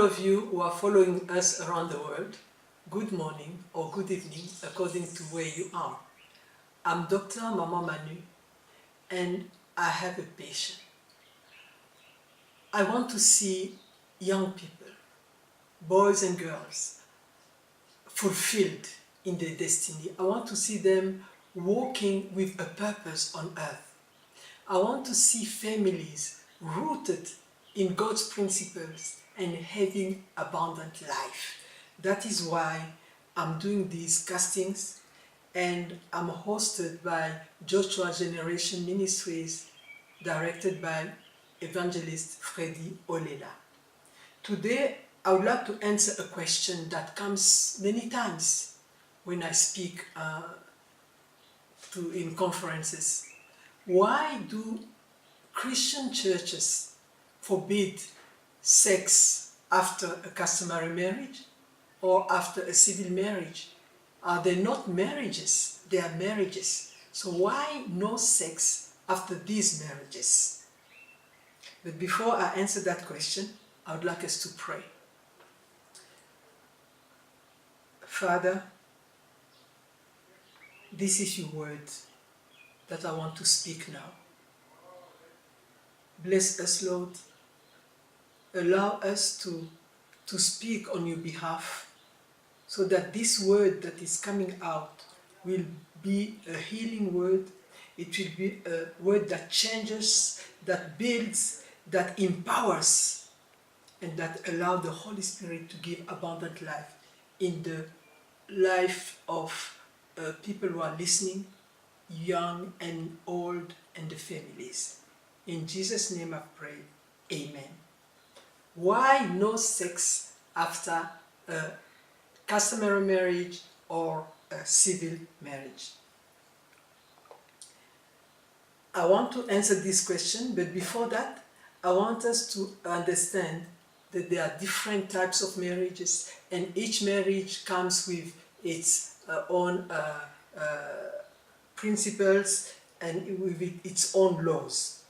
of you who are following us around the world, good morning or good evening according to where you are. I'm Dr. Mama Manu and I have a patient. I want to see young people, boys and girls, fulfilled in their destiny. I want to see them walking with a purpose on earth. I want to see families rooted in God's principles and having abundant life. That is why I'm doing these castings, and I'm hosted by Joshua Generation Ministries, directed by Evangelist Freddy Olela. Today, I would like to answer a question that comes many times when I speak in conferences. Why do Christian churches forbid sex after a customary marriage or after a civil marriage? Are they not marriages? They are marriages. So why no sex after these marriages? But before I answer that question, I would like us to pray. Father, this is your word that I want to speak now. Bless us, Lord. Allow us to speak on your behalf so that this word that is coming out will be a healing word. It will be a word that changes, that builds, that empowers, and that allows the Holy Spirit to give abundant life in the life of people who are listening, young and old, and the families. In Jesus' name I pray, amen. Why no sex after a customary marriage or a civil marriage? I want to answer this question, but before that, I want us to understand that there are different types of marriages, and each marriage comes with its own principles and with its own laws.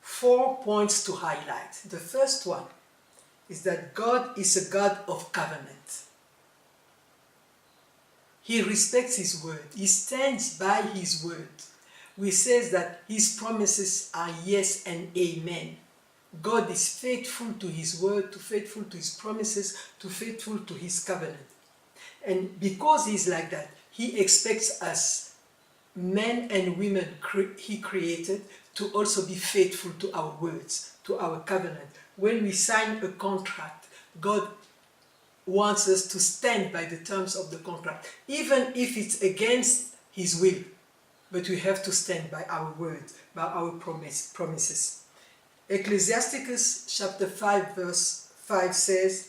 4 points to highlight. The first one is that God is a God of covenant. He respects His word. He stands by His word. We say that His promises are yes and amen. God is faithful to His word, faithful to His promises, faithful to His covenant. And because He is like that, He expects us, men and women He created, to also be faithful to our words, to our covenant. When we sign a contract, God wants us to stand by the terms of the contract, even if it's against His will. But we have to stand by our words, by our promises. Ecclesiasticus chapter 5 verse 5 says,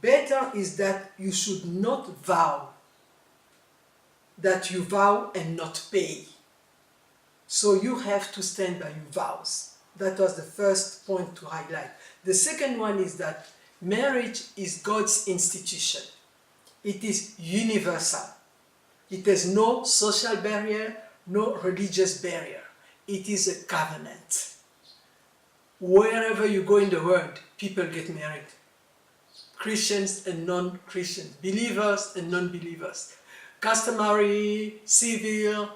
"Better is that you should not vow, that you vow and not pay." So you have to stand by your vows. That was the first point to highlight. The second one is that marriage is God's institution. It is universal. It has no social barrier, no religious barrier. It is a covenant. Wherever you go in the world, people get married. Christians and non-Christians, believers and non-believers, customary, civil,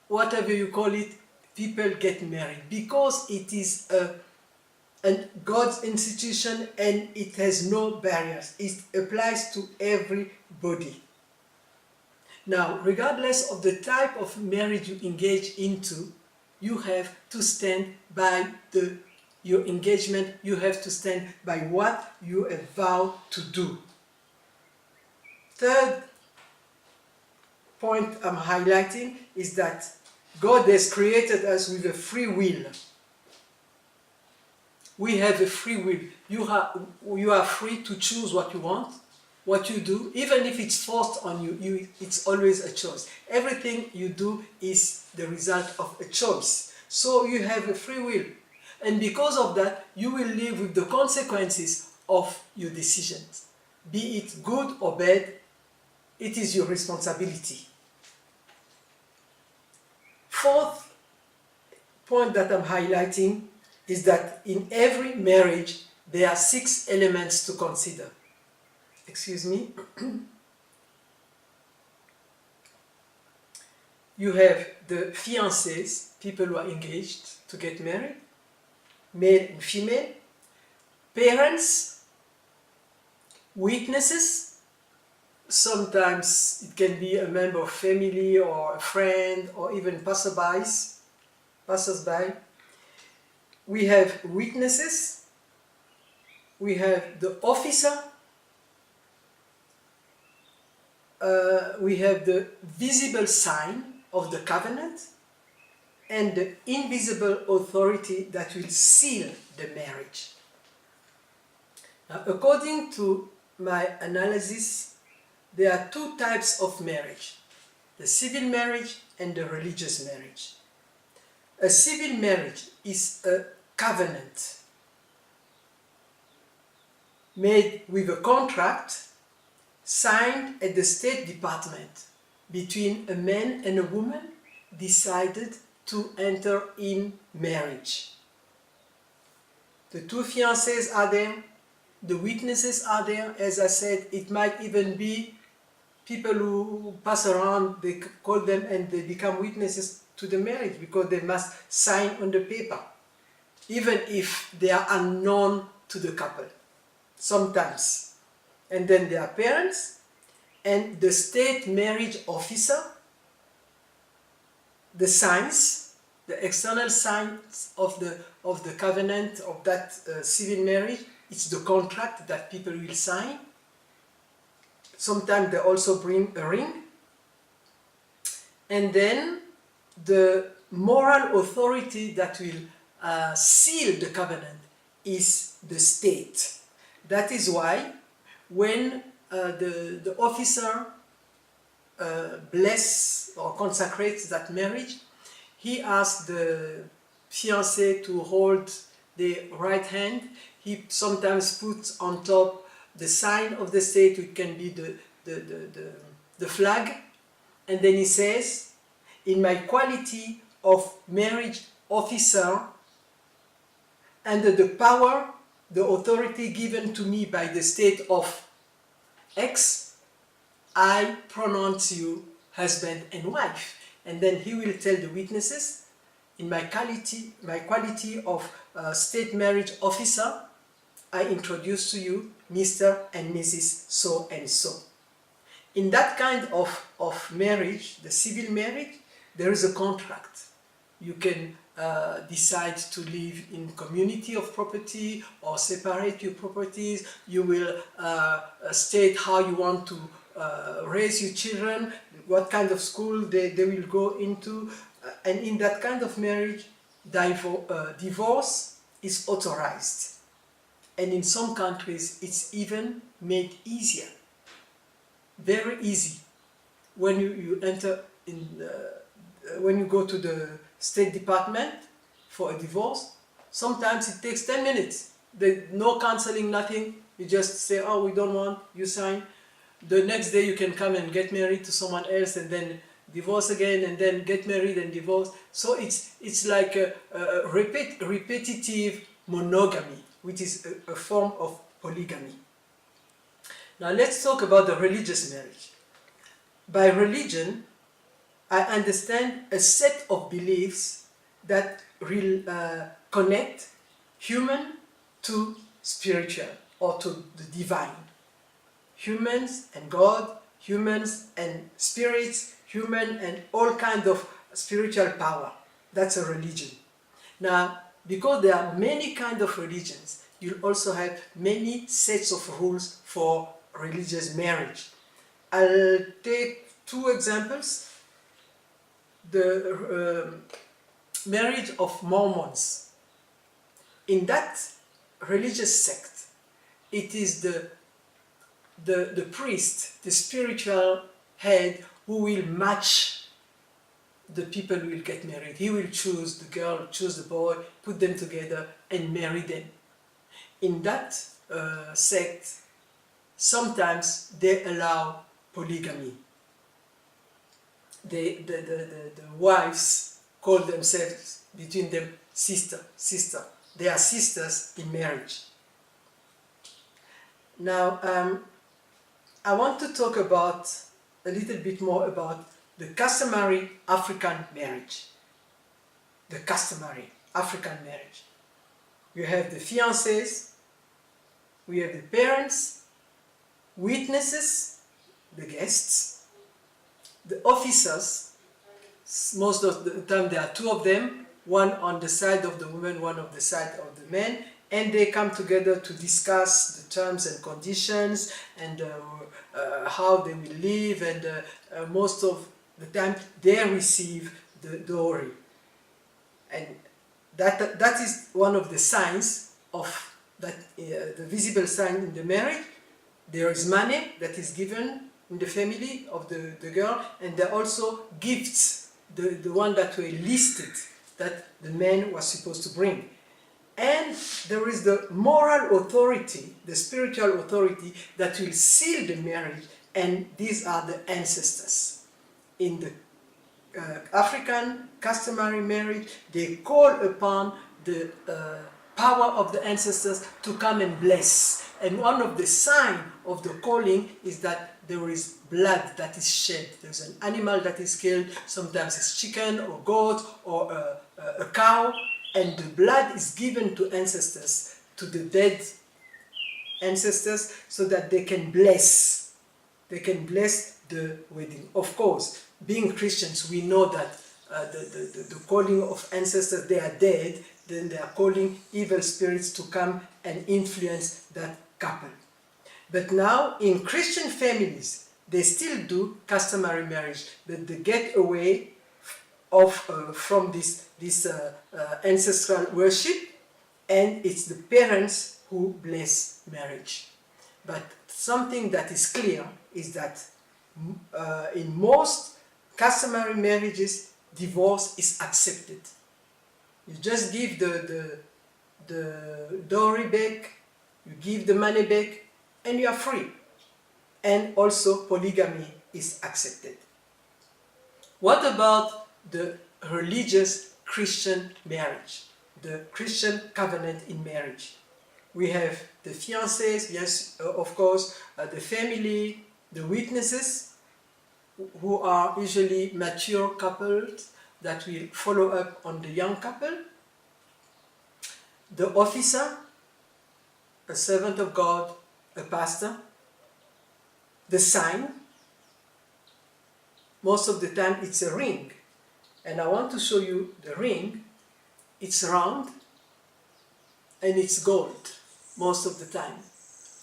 whatever you call it, people get married because it is God's institution and it has no barriers. It applies to everybody. Now, regardless of the type of marriage you engage into, you have to stand by your engagement. You have to stand by what you have vowed to do. Third point I'm highlighting is that God has created us with a free will. We have a free will. You are free to choose what you want, what you do. Even if it's forced on you, it's always a choice. Everything you do is the result of a choice. So you have a free will. And because of that, you will live with the consequences of your decisions. Be it good or bad, it is your responsibility. Fourth point that I'm highlighting is that in every marriage, there are 6 elements to consider. Excuse me. You have the fiancés, people who are engaged to get married, male and female, parents, witnesses, sometimes it can be a member of family or a friend or even passers-by. We have witnesses, we have the officer, we have the visible sign of the covenant, and the invisible authority that will seal the marriage. Now, according to my analysis, there are 2 types of marriage: the civil marriage and the religious marriage. A civil marriage is a covenant made with a contract signed at the State Department between a man and a woman decided to enter in marriage. The 2 fiancés are there, the witnesses are there. As I said, it might even be people who pass around, they call them and they become witnesses to the marriage because they must sign on the paper, even if they are unknown to the couple, sometimes. And then there are parents and the state marriage officer, the signs, the external signs of the covenant of that civil marriage. It's the contract that people will sign. Sometimes they also bring a ring. And then the moral authority that will seal the covenant is the state. That is why when the officer bless or consecrates that marriage, he asks the fiancé to hold the right hand. He sometimes puts on top the sign of the state, which can be the flag, and then he says, "In my quality of marriage officer, under the power, the authority given to me by the state of X, I pronounce you husband and wife." And then he will tell the witnesses, "In my quality of state marriage officer, I introduce to you Mr. and Mrs. so and so." In that kind of marriage, the civil marriage, there is a contract. You can decide to live in community of property or separate your properties. You will state how you want to raise your children, what kind of school they will go into. And in that kind of marriage, divorce is authorized. And in some countries, it's even made easier. Very easy. When you enter in when you go to the State Department for a divorce, sometimes it takes 10 minutes. No counseling, nothing. You just say, "Oh, we don't want," you sign. The next day you can come and get married to someone else and then divorce again and then get married and divorce. So it's like a repetitive monogamy, which is a form of polygamy. Now let's talk about the religious marriage. By religion, I understand a set of beliefs that will connect human to spiritual or to the divine. Humans and God, humans and spirits, human and all kinds of spiritual power. That's a religion. Now, because there are many kinds of religions, you'll also have many sets of rules for religious marriage. I'll take 2 examples. The marriage of Mormons. In that religious sect, it is the priest, the spiritual head, who will match the people who will get married. He will choose the girl, choose the boy, put them together and marry them. In that sect, sometimes they allow polygamy. The wives call themselves between them sister. They are sisters in marriage. Now, I want to talk about a little bit more about the customary African marriage. The customary African marriage. You have the fiancés, we have the parents, witnesses, the guests, the officers. Most of the time there are two of them, one on the side of the woman, one on the side of the man, and they come together to discuss the terms and conditions and how they will live, and most of the time they receive the dowry. And that is one of the signs of that, the visible sign in the marriage. There is money that is given in the family of the girl, and there are also gifts, the one that were listed that the man was supposed to bring. And there is the moral authority, the spiritual authority that will seal the marriage, and these are the ancestors. In the African customary marriage, they call upon the power of the ancestors to come and bless. And one of the signs of the calling is that there is blood that is shed. There's an animal that is killed, sometimes it's chicken or goat or a cow, and the blood is given to ancestors, to the dead ancestors, so that they can bless. They can bless the wedding. Of course, being Christians, we know that the calling of ancestors, they are dead, then they are calling evil spirits to come and influence that couple. But now, in Christian families, they still do customary marriage, but they get away from this ancestral worship, and it's the parents who bless marriage. But something that is clear is that in most customary marriages, divorce is accepted. You just give the dowry back, you give the money back, and you are free. And also polygamy is accepted. What about the religious Christian marriage, the Christian covenant in marriage? We have the fiancés, yes, of course, the family, the witnesses, who are usually mature couples that will follow up on the young couple, the officer, a servant of God, a pastor, the sign. Most of the time it's a ring, and I want to show you the ring. It's round and it's gold most of the time.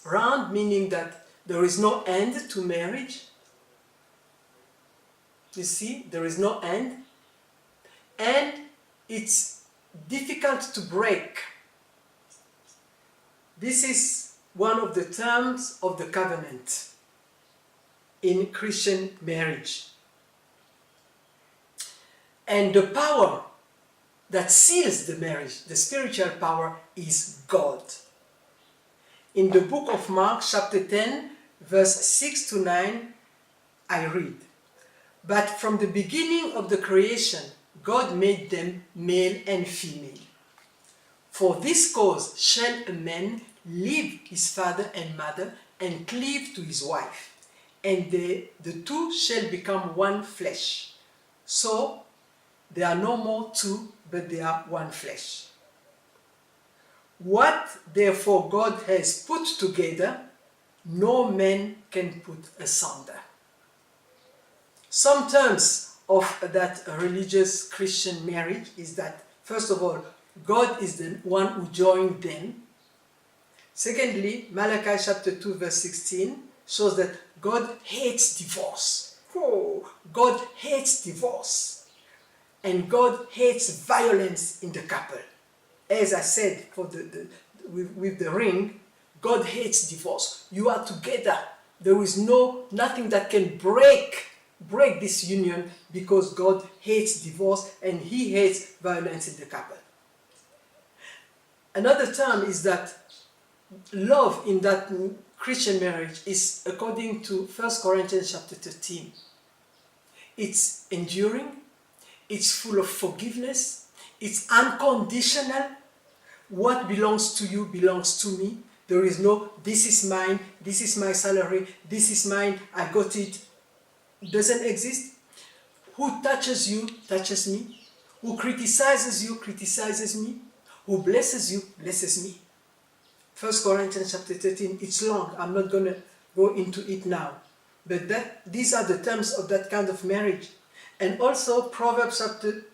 Round meaning that there is no end to marriage. You see, there is no end, and it's difficult to break. This is one of the terms of the covenant in Christian marriage. And the power that seals the marriage, the spiritual power, is God. In the book of Mark, chapter 10, verse 6 to 9, I read, "But from the beginning of the creation, God made them male and female. For this cause shall a man leave his father and mother and cleave to his wife, and the two shall become one flesh. So they are no more two, but they are one flesh. What therefore God has put together, no man can put asunder." Some terms of that religious Christian marriage is that, first of all, God is the one who joined them. Secondly, Malachi chapter 2 verse 16 shows that God hates divorce. Oh, God hates divorce. And God hates violence in the couple. As I said, with the ring, God hates divorce. You are together. There is nothing that can break this union, because God hates divorce and He hates violence in the couple. Another term is that love in that Christian marriage is according to 1 Corinthians chapter 13. It's enduring, it's full of forgiveness, it's unconditional. What belongs to you belongs to me. There is no, this is mine, this is my salary, this is mine, I got it. It doesn't exist. Who touches you, touches me. Who criticizes you, criticizes me. Who blesses you, blesses me. 1 Corinthians chapter 13, it's long. I'm not going to go into it now. But these are the terms of that kind of marriage. And also Proverbs chapter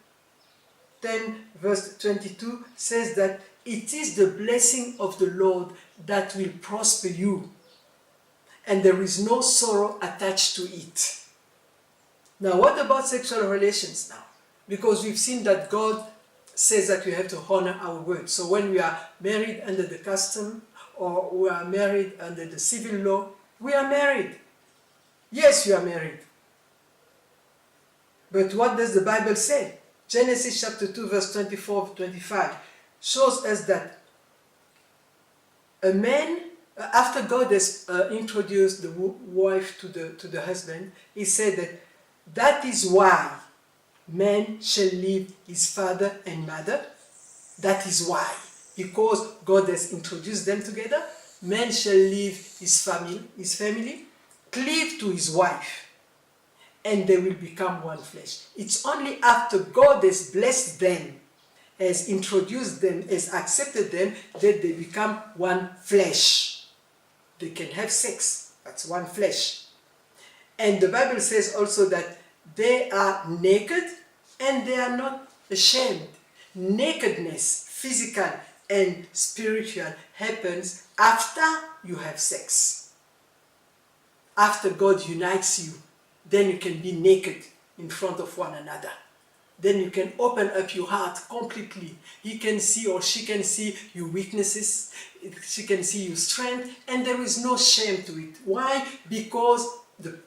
10 verse 22 says that it is the blessing of the Lord that will prosper you, and there is no sorrow attached to it. Now what about sexual relations now? Because we've seen that God says that we have to honor our word. So when we are married under the custom, or we are married under the civil law, we are married. Yes, you are married. But what does the Bible say? Genesis chapter 2 verse 24-25 shows us that a man, after God has introduced the wife to the husband, he said that is why man shall leave his father and mother. That is why. Because God has introduced them together, man shall leave his family, cleave to his wife, and they will become one flesh. It's only after God has blessed them, has introduced them, has accepted them, that they become one flesh. They can have sex. That's one flesh. And the Bible says also that they are naked and they are not ashamed. Nakedness, physical and spiritual, happens after you have sex. After God unites you, then you can be naked in front of one another. Then you can open up your heart completely. He can see, or she can see, your weaknesses. She can see your strength, and there is no shame to it. Why? Because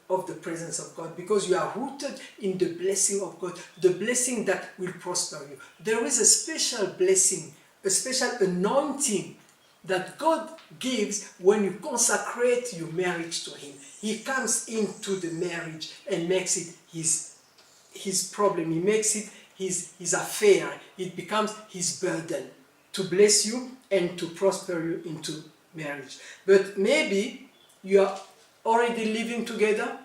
of the presence of God. Because you are rooted in the blessing of God, the blessing that will prosper you. There is a special blessing, a special anointing that God gives when you consecrate your marriage to Him. He comes into the marriage and makes it his problem. He makes it his affair. It becomes his burden to bless you and to prosper you into marriage. But maybe you are already living together.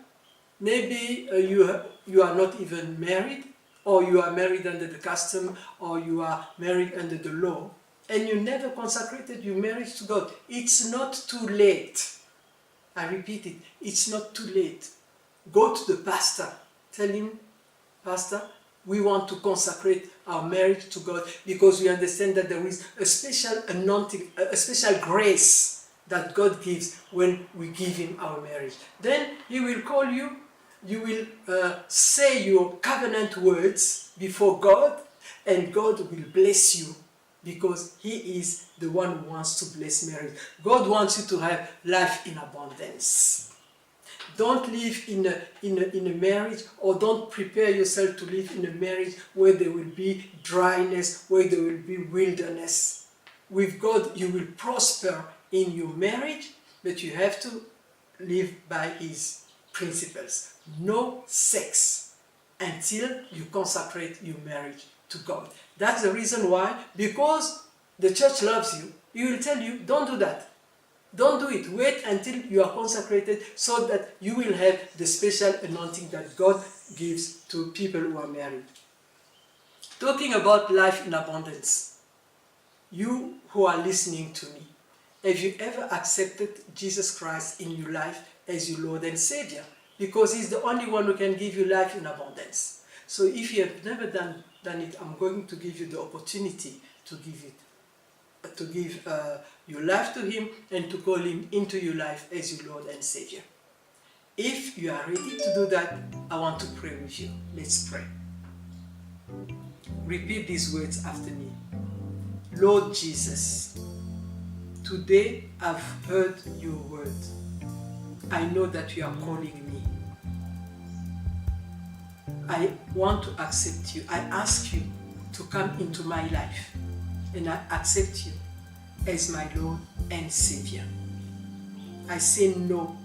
Maybe you are not even married, or you are married under the custom, or you are married under the law, and you never consecrated your marriage to God. It's not too late. I repeat it, it's not too late. Go to the pastor. Tell him, Pastor, we want to consecrate our marriage to God because we understand that there is a special anointing, a special grace that God gives when we give Him our marriage. Then He will call you, you will say your covenant words before God, and God will bless you because He is the one who wants to bless marriage. God wants you to have life in abundance. Don't live in a marriage, or don't prepare yourself to live in a marriage where there will be dryness, where there will be wilderness. With God, you will prosper in your marriage, but you have to live by His principles. No sex until you consecrate your marriage to God. That's the reason why, because the church loves you, He will tell you, don't do that. Don't do it. Wait until you are consecrated so that you will have the special anointing that God gives to people who are married. Talking about life in abundance, you who are listening to me, have you ever accepted Jesus Christ in your life as your Lord and Savior? Because He's the only one who can give you life in abundance. So if you have never done it, I'm going to give you the opportunity to give your life to Him and to call Him into your life as your Lord and Savior. If you are ready to do that, I want to pray with you. Let's pray. Repeat these words after me. Lord Jesus, today I've heard your word. I know that you are calling me. I want to accept you. I ask you to come into my life, and I accept you as my Lord and Savior. I say no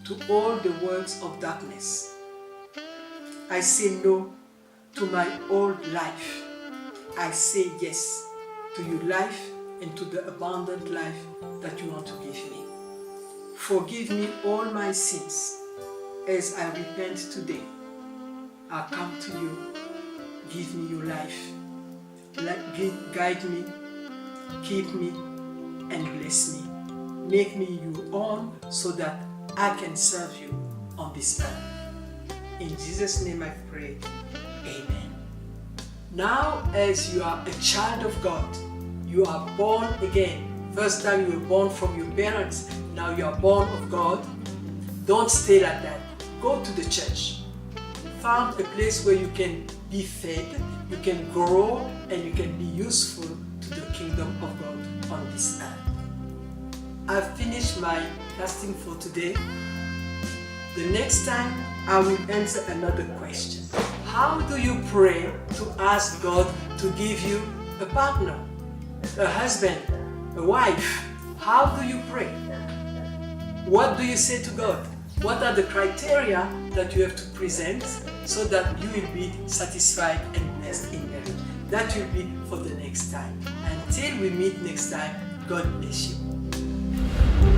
to all the works of darkness. I say no to my old life. I say yes to your life into the abundant life that you want to give me. Forgive me all my sins as I repent today. I come to you. Give me your life. Guide me, keep me, and bless me. Make me your own so that I can serve you on this earth. In Jesus' name I pray. Amen. Now, as you are a child of God, you are born again. First time you were born from your parents, now you are born of God. Don't stay like that. Go to the church. Find a place where you can be fed, you can grow, and you can be useful to the kingdom of God on this earth. I've finished my casting for today. The next time I will answer another question. How do you pray to ask God to give you a partner, a husband, a wife? How do you pray? What do you say to God? What are the criteria that you have to present so that you will be satisfied and blessed in marriage? That will be for the next time. Until we meet next time, God bless you.